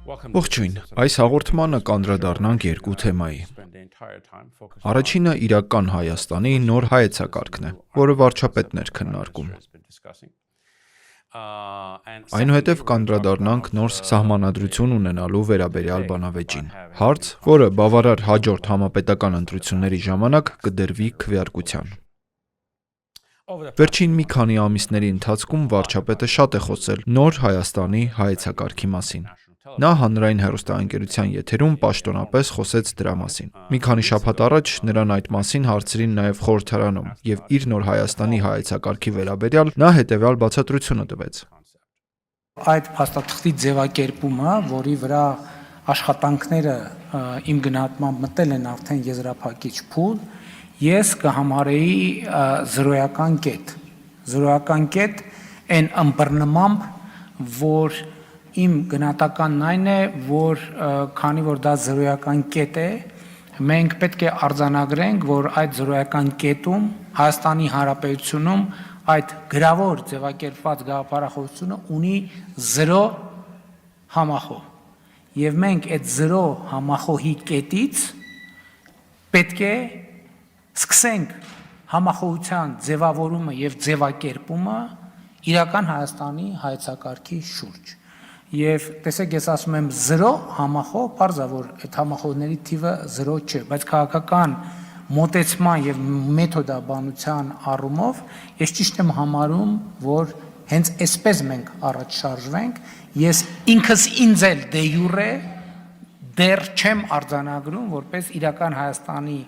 Ողջույն, այս հաղորդմանը կանդրադառնանք երկու թեմայի։ Առաջինը իրական Հայաստանի նոր հայեցակարգն է, որը վարչապետն էր քննարկում։ Այնուհետև կանդրադառնանք նոր սահմանադրություն ունենալու վերաբերյալ բանավեճին։ Հարց, որը բավարար հաջորդ համապետական ընտրությունների ժամանակ կդրվի քվեարկության։ Վերջին մի քանի ամիսների ընթացքում վարչապետը շատ է խոսել նոր Հայաստանի հայեցակարգի մասին։ Նա հանրային հեռուստաընկերության եթերում պաշտոնապես խոսեց դրա մասին։ Մի քանի շաբաթ առաջ նրան այդ մասին հարցրին նաև խորհրդարանում, եւ իր նոր Հայաստանի հայեցակարգի վերաբերյալ նա հետևյալ բացատրությունը տվեց։ Այդ փաստաթղթի ձևակերպումը, որի վրա աշխատանքները իմ գնահատմամբ մտել են արդեն եզրափակիչ փուլ, ես կհամարեի զրոյական կետ։ Զրոյական կետ այն ըմբռնմամբ, որ իմ գնահատականն այն է, որ քանի որ դա զրոյական կետ է, մենք պետք է արձանագրենք, որ այդ զրոյական կետում Հայաստանի Հանրապետությունում այդ գրավոր ձևակերպված գաղափարախոսությունը ունի 0 համախոհ։ Եվ մենք այդ 0 համախոհի կետից պետք է սկսենք համախոհության ձևավորումը եւ ձևակերպումը իրական Հայաստանի հայեցակարգի շուրջ։ Եվ տեսեք, ես ասում եմ 0 համախոհ, պարզ է, որ այդ համախոհների թիվը 0 չէ, բայց քաղաքական մոտեցման եւ մեթոդաբանության առումով ես ճիշտ եմ համարում, որ հենց այսպես մենք առաջ շարժվենք։ Ես ինքս ինձ էլ դե յուրե դեռ չեմ արձանագրում որպես իրական Հայաստանի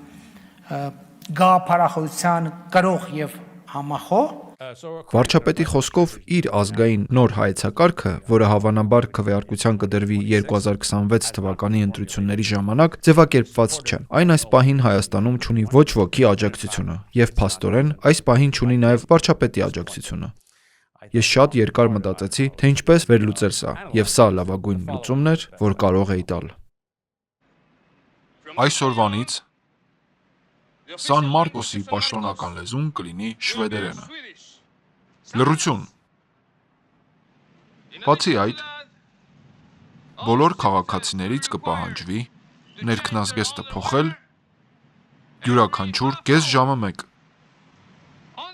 գաղափարախոսության կրող եւ համախոհ։ Վարչապետի խոսքով իր ազգային նոր հայեցակարգը, որը հավանաբար քվեարկության կդրվի 2026 թվականի ընտրությունների ժամանակ, ձևակերպված չէ։ Այն այս պահին Հայաստանում չունի ոչ ոքի աջակցությունը, եւ փաստորեն այս պահին չունի նաեւ վարչապետի աջակցությունը։ Ես շատ երկար մտածեցի, թե ինչպես վերլուծել սա, եւ սա լավագույն լուծումն էր, որ կարող էի տալ։ Այսօրվանից Սան Մարկոսի պաշտոնական լեզուն կլինի շվեդերենը։ Լռություն։ Բացի այդ, բոլոր քաղաքացիներից կպահանջվի ներքնազգեստը փոխել յուրաքանչյուր կես ժամը մեկ։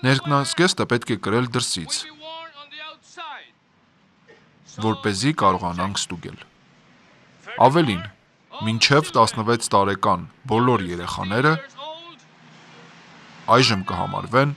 Ներքնազգեստը պետք է կրել դրսից, որպեսզի կարողանանք ստուգել։ Ավելին, մինչև 16 տարեկան բոլոր երեխաները այժմ կհամարվեն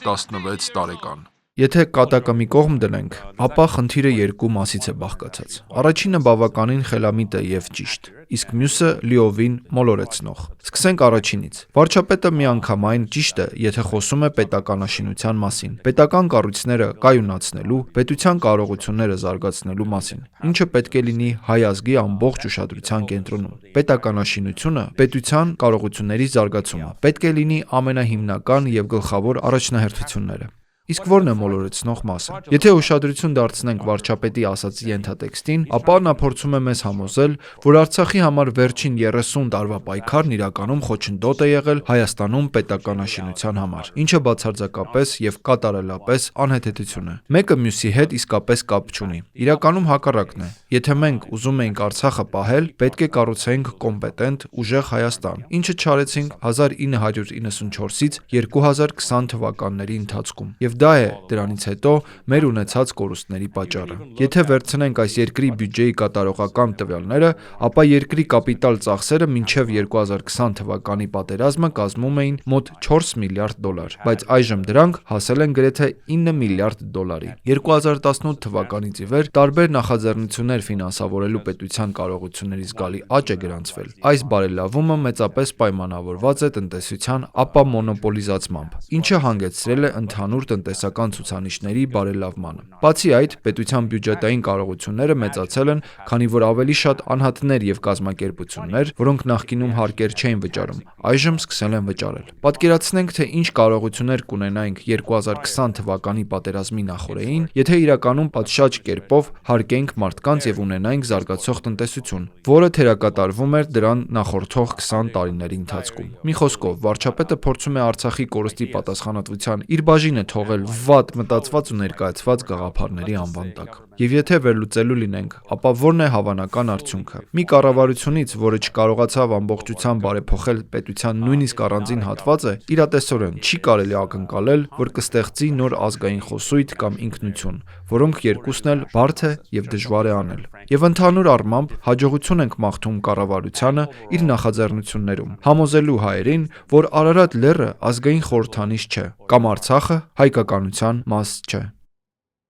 16 տարեկան։ Եթե կատակը մի կողմ դնենք, ապա խնդիրը երկու մասից է բաղկացած։ Առաջինը բավականին խելամիտ է եւ ճիշտ, իսկ մյուսը լիովին մոլորեցնող։ Սկսենք առաջինից։ Վարչապետը միանգամայն ճիշտ է, եթե խոսում է պետականաշինության մասին, պետական կառույցները կայունացնելու, պետության կարողությունները զարգացնելու մասին, ինչը պետք է լինի հայ ազգի ամբողջ ուշադրության կենտրոնում։ Պետականաշինությունը, պետության կարողությունների զարգացումը պետք է լինի ամենահիմնական եւ գլխավոր առաջնահերթությունները։ Իսկ ո՞րն է մոլորեցնող մասը։ Եթե ուշադրություն դարձնենք վարչապետի ասած ենթատեքստին, ապա նա փորձում է մեզ համոզել, որ Արցախի համար վերջին 30 տարվա պայքարն իրականում խոչընդոտ է եղել Հայաստանում պետականաշինության համար, ինչը բացարձակապես եւ կատարելապես անհեթեթություն է։ Մեկը մյուսի հետ իսկապես կապ չունի։ Իրականում հակառակն է։ Եթե մենք ուզում էինք Արցախը պահել, պետք է կառուցենք կոմպետենտ, ուժեղ Հայաստան, ինչը չարեցինք 1994-ից 2020 թվականների ընթացքում։ Եվ դա է դրանից հետո մեր ունեցած կորուստների պատճառը։ Եթե վերցնենք այս երկրի բյուջեի կատարողական տվյալները, ապա երկրի կապիտալ ծախսերը մինչև 2020 թվականի պատերազմը կազմում էին մոտ 4 միլիարդ դոլար, բայց այժմ դրանք հասել են գրեթե 9 միլիարդ դոլարի։ 2018 թվականից ի վեր տարբեր նախաձեռնություններ ֆինանսավորելու պետության կարողությունների զգալի աճ է գրանցվել։ Այս բարելավումը մեծապես պայմանավորված է տնտեսության ապամոնոպոլիզացմամբ, ինչը հանգեցրել է ընդհանուր տնտեսական ցուցանիշների բարելավմանը։ Բացի այդ, պետության բյուջետային կարողությունները մեծացել են, քանի որ ավելի շատ անհատներ եւ կազմակերպություններ, որոնք նախկինում հարկեր չէին վճարում, այժմ սկսել են վճարել։ Պատկերացնենք, թե ինչ կարողություններ կունենայինք 2020 թվականի պատերազմի նախօրեին, եթե իրականում պատշաճ կերպով հարկենք մարդկանց եւ ունենայինք զարգացող տնտեսություն, որը թերակատարվում էր դրան նախորդող 20 տարիների ընթացքում։ Մի խոսքով, վարչապետը փորձում է Արցախի կորստի պատասխանատվության իր բաժինը թողել կորցվել վատ մտածված ու ներկայացված գաղափարների անվան տակ։ Եվ եթե վերլուծելու լինենք, ապա ո՞րն է հավանական արդյունքը։ Մի կառավարությունից, որը չկարողացավ ամբողջությամբ բարեփոխել պետության նույնիսկ առանձին հատվածը, իրատեսորեն չի կարելի ակնկալել, որ կստեղծի նոր ազգային խոսույթ կամ ինքնություն, որոնք երկուսն էլ բարդ է եւ դժվար է անել։ Եվ ընդհանուր առմամբ հաջողություն ենք մաղթում կառավարությանը իր նախաձեռնություններում, համոզելու հայերին, որ Արարատ լեռը ազգային խորհրդանիշ չէ, կամ Արցախը հայկականության մաս չէ։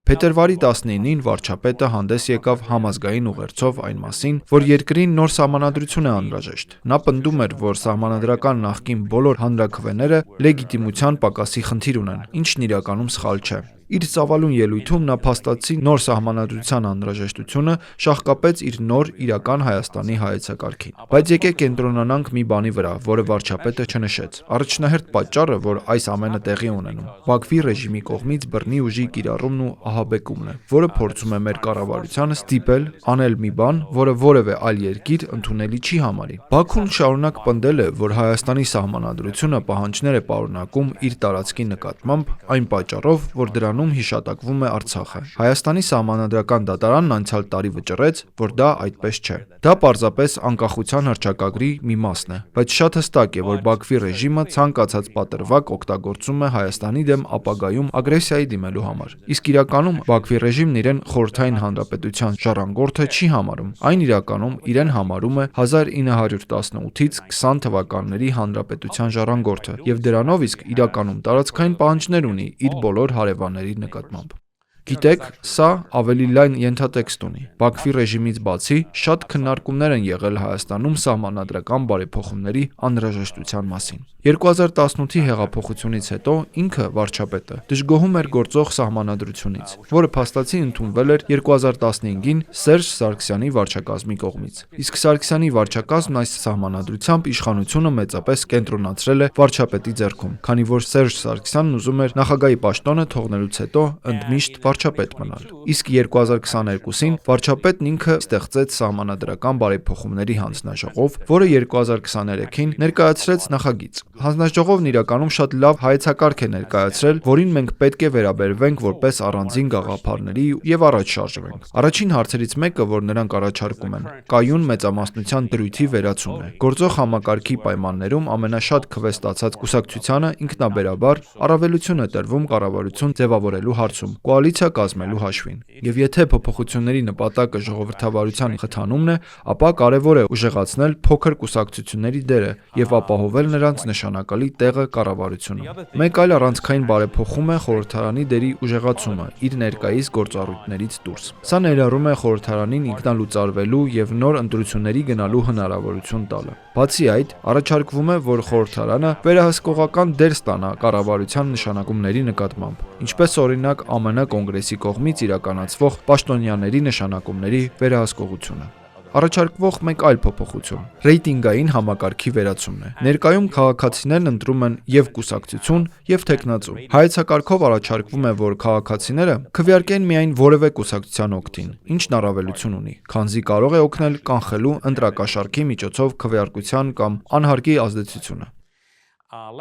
Փետրվարի 19-ին վարչապետը հանդես եկավ համազգային ուղերձով այն մասին, որ երկրին նոր սահմանադրություն է անհրաժեշտ։ Նա պնդում էր, որ սահմանադրական նախկին բոլոր հանրաքվեները լեգիտիմության պակասի խնդիր ունեն, ինչն իրականում սխալ չէ։ Իր ծավալուն ելույթում նա փաստացի նոր սահմանադրության անհրաժեշտությունը շահկապեց իր նոր իրական Հայաստանի հայեցակարգին։ Բայց եկեք կենտրոնանանք մի բանի վրա, որը վարչապետը չնշեց։ Առաջնահերթ պատճառը, որ այս ամենը տեղի ունենում, Բաքվի ռեժիմի կողմից բռնի ուժի կիրառումն ու ահաբեկումն է, որը փորձում է մեր կառավարությանը ստիպել անել մի բան, որը որևէ այլ երկիր ընդունելի չի համարի։ Բաքուն շարունակ պնդել է, որ Հայաստանի սահմանադրությունը պահանջներ է պարունակում իր տարածքի նկատմամբ, այն պատճառով, որ դրանում հիշատակվում է Արցախը։ Հայաստանի սահմանադրական դատարանն անցյալ տարի վճռեց, որ դա այդպես չէ։ Դա պարզապես անկախության հռչակագրի մի մասն է, բայց շատ հստակ է, որ Բաքվի ռեժիմը ցանկացած պատրվակ օգտագործում է Հայաստանի դեմ ապագայում ագրեսիայի դիմելու համար։ Իսկ իրականում Բաքվի ռեժիմն իրեն խորհրդային հանրապետության ժառանգորդը չի համարում։ Այն իրականում իրեն համարում է 1918-ից 20 թվականների հանրապետության ժառանգորդը եւ դրանով իսկ իրականում տարածքային պահանջներ ունի իր բոլոր հարևանների նկատմամբ։ Գիտեք, սա ավելի լայն ենթատեքստ ունի։ Բաքվի ռեժիմից բացի շատ քննարկումներ են եղել Հայաստանում սահմանադրական բարեփոխումների անհրաժեշտության մասին։ 2018-ի հեղափոխությունից հետո ինքը վարչապետը դժգոհում էր գործող սահմանադրությունից, որը փաստացի ընդունվել էր 2015-ին Սերժ Սարգսյանի վարչակազմի կողմից։ Իսկ Սարգսյանի վարչակազմն այս սահմանադրությամբ իշխանությունը մեծապես կենտրոնացրել է վարչապետի ձեռքում, քանի որ Սերժ Սարգսյանն ուզում էր նախագահի պաշտոնը թողնելուց հետո ընդմիշտ վարչապետ մնալ։ Իսկ 2022-ին վարչապետն ինքը ստեղծեց սահմանադրական բարեփոխումների հանձնաժողով, որը 2023-ին ներկայացրեց նախագիծ։ Հանձնաժողովն իրականում շատ լավ հայեցակարգ է ներկայացրել, որին մենք պետք է վերաբերվենք որպես առանձին գաղափարների եւ առաջ շարժվենք։ Առաջին հարցերից մեկը, որ նրանք առաջարկում են, կայուն մեծամասնության դրույթի վերացումն է։ Գործող համակարգի պայմաններում ամենաշատ քվե ստացած կուսակցությանը ինքնաբերաբար առավելություն է տրվում կառավարություն ձևավորելու հարցում, կոալիցիա կազմելու հաշվին։ Եվ եթե փոփոխությունների նպատակը ժողովրդավարության խթանումն է, ապա կարևոր է ուժեղացնել փոքր կուսակցությունների դերը եւ ապահովել նրանց նշանակալի տեղը կառավարությունում։ Մեկ այլ առանցքային բարեփոխում է խորհրդարանի դերի ուժեղացումը իր ներկայիս գործառույթներից դուրս։ Սա ներառում է խորհրդարանին ինքնալուծարվելու եւ նոր ընտրությունների գնալու հնարավորություն տալը։ Բացի այդ, առաջարկվում է, որ խորհրդարանը վերահսկողական դեր ստանա կառավարության նշանակումների նկատմամբ, ինչպես օրինակ ԱՄՆ կոնգրեսի կողմից իրականացվող պաշտոնյաների նշանակումների վերահսկողությունը։ Առաջարկվող մեկ այլ փոփոխություն ռեյտինգային համակարգի վերացումն է։ Ներկայում քաղաքացիներն ընտրում են եւ կուսակցություն, եւ թեկնածու։ Հայեցակարգով առաջարկվում է, որ քաղաքացիները քվեարկեն միայն որևէ կուսակցության օգտին, ինչն առավելություն ունի, քանզի կարող է օգնել կանխելու ընտրակաշառքի միջոցով քվեարկության կամ անհարկի ազդեցությունը։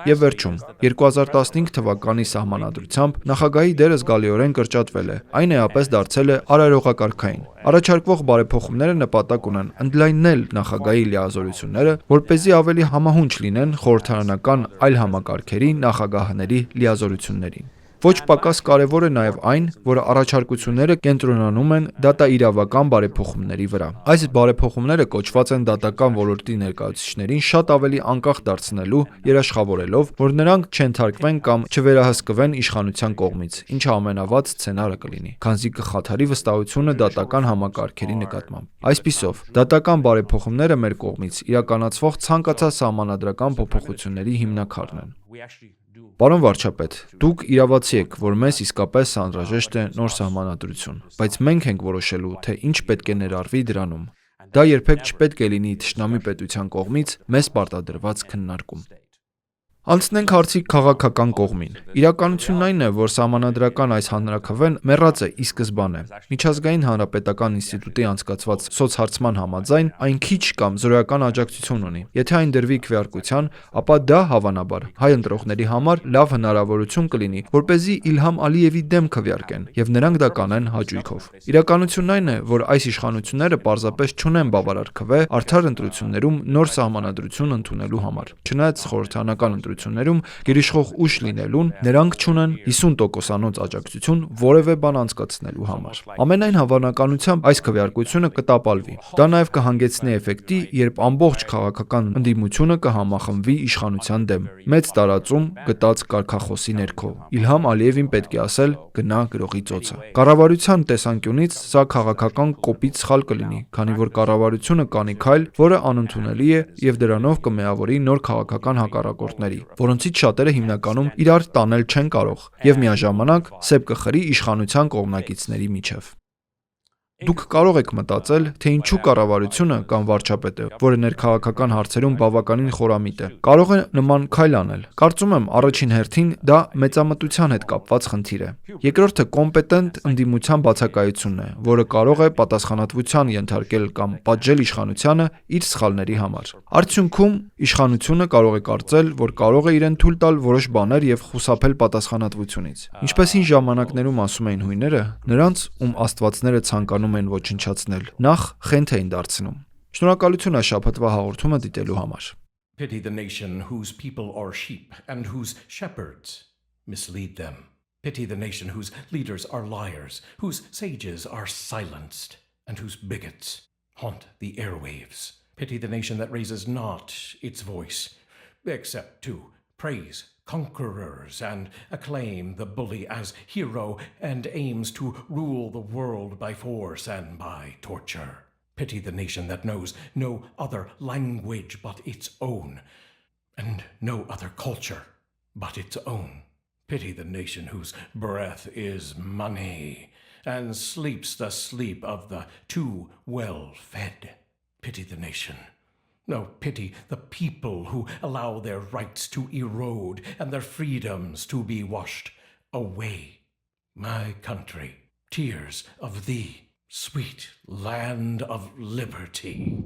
Եվ վերջում, 2015 թվականի սահմանադրությամբ նախագահի դերը զգալիորեն կրճատվել է, այն էապես դարձել է արարողակարգային։ Առաջարկվող բարեփոխումները նպատակ ունեն ընդլայնել նախագահի լիազորությունները, որպեսզի ավելի համահունչ լինեն խորհրդարանական այլ համակարգերի նախագահների լիազորություններին։ Ոչ պակաս կարևոր է նաև այն, որ առաջարկությունները կենտրոնանում են դատաիրավական բարեփոխումների վրա։ Այս բարեփոխումները կոչված են դատական ոլորտի ներկայացուցիչներին շատ ավելի անկախ դարձնելու, երաշխավորելով, որ նրանք չենթարկվեն կամ չվերահսկվեն իշխանության կողմից, ինչը ամենավատ սցենարը կլինի, քանզի կխաթարի վստահությունը դատական համակարգերի նկատմամբ։ Այսպիսով, դատական բարեփոխումները մեր կողմից իրականացվող ցանկացած սահմանադրական փոփոխությունների հիմնաքարն են։ Պարոն վարչապետ, դուք իրավացի եք, որ մեզ իսկապես անհրաժեշտ է նոր սահմանադրություն, բայց մենք ենք որոշելու, թե ինչ պետք է ներառվի դրանում։ Դա երբեք չպետք է լինի թշնամի պետության կողմից մեզ պարտադրված քննարկում։ Անցնենք հարցի քաղաքական կողմին։ Իրականությունն այն է, որ սահմանադրական այս հանրաքվեն մեռած է ի սկզբանե։ Միջազգային հանրապետական ինստիտուտի անցկացված սոցհարցման համաձայն այն քիչ կամ զրոյական աջակցություն ունի։ Եթե այն դրվի քվեարկության, ապա դա հավանաբար հայ ընտրողների համար լավ հնարավորություն կլինի, որպեսզի Իլհամ Ալիևի դեմ քվեարկեն, եւ նրանք դա կանեն հաճույքով։ Իրականությունն այն է, որ այս իշխանությունները պարզապես չունեն բավարար քվե արդար ընտրություններում նոր սահմանադրություն ընդունելու համար։ Չնայած խորհրդարանական ընտրություններում գերիշխող ուժ լինելուն, նրանք չունեն 50%-անոց աջակցություն որևէ բան անցկացնելու համար։ Ամենայն հավանականությամբ այս քվեարկությունը կտապալվի։ Դա նաև կհանգեցնի էֆեկտի, երբ ամբողջ քաղաքական ընդդիմությունը կհամախմբվի իշխանության դեմ։ Մեծ տարածում գտած կարգախոսի ներքո Իլհամ Ալիևին պետք է ասել գնա գրողի ծոցը։ Կառավարության տեսանկյունից սա քաղաքական կոպիտ սխալ կլինի, քանի որ կառավարությունը կանի քայլ, որը անընդունելի է եւ դրանով կմիավորի նոր քաղաքական հակառակորդների, որոնցից շատերը հիմնականում իրար տանել չեն կարող եւ միաժամանակ սեպ կխրի իշխանության կողմնակիցների միջև։ Դուք կարող եք մտածել, թե ինչու կառավարությունը կամ վարչապետը, որը ներքաղաքական հարցերում բավականին խորամիտ է, կարող է նման քայլ անել։ Կարծում եմ, առաջին հերթին դա մեծամտության հետ կապված խնդիր է։ Երկրորդը կոմպետենտ ընդդիմության բացակայությունն է, որը կարող է պատասխանատվության ենթարկել կամ պատժել իշխանությանը իր սխալների համար։ Արդյունքում իշխանությունը կարող է կարծել, որ կարող է իրեն թույլ տալ որոշ բաներ եւ խուսափել պատասխանատվությունից։ Ինչպես հին ժամանակներում ասում էին հույները, նրանց, ում աստվածները ցանկանում են ոչնչացնել, նախ խենթ էին դարձնում։ Շնորհակալություն այս շաբաթվա հաղորդումը դիտելու համար։ Pity the nation whose people are sheep and whose shepherds mislead them. Pity the nation whose leaders are liars, whose sages are silenced, and whose bigots haunt the airwaves. Pity the nation that raises not its voice, except to praise conquerors and acclaim the bully as hero and aims to rule the world by force and by torture. Pity the nation that knows no other language but its own, and no other culture but its own. Pity the nation whose breath is money, and sleeps the sleep of the too well-fed. Pity the nation. No, pity the people who allow their rights to erode and their freedoms to be washed away. My country, tears of thee, sweet land of liberty.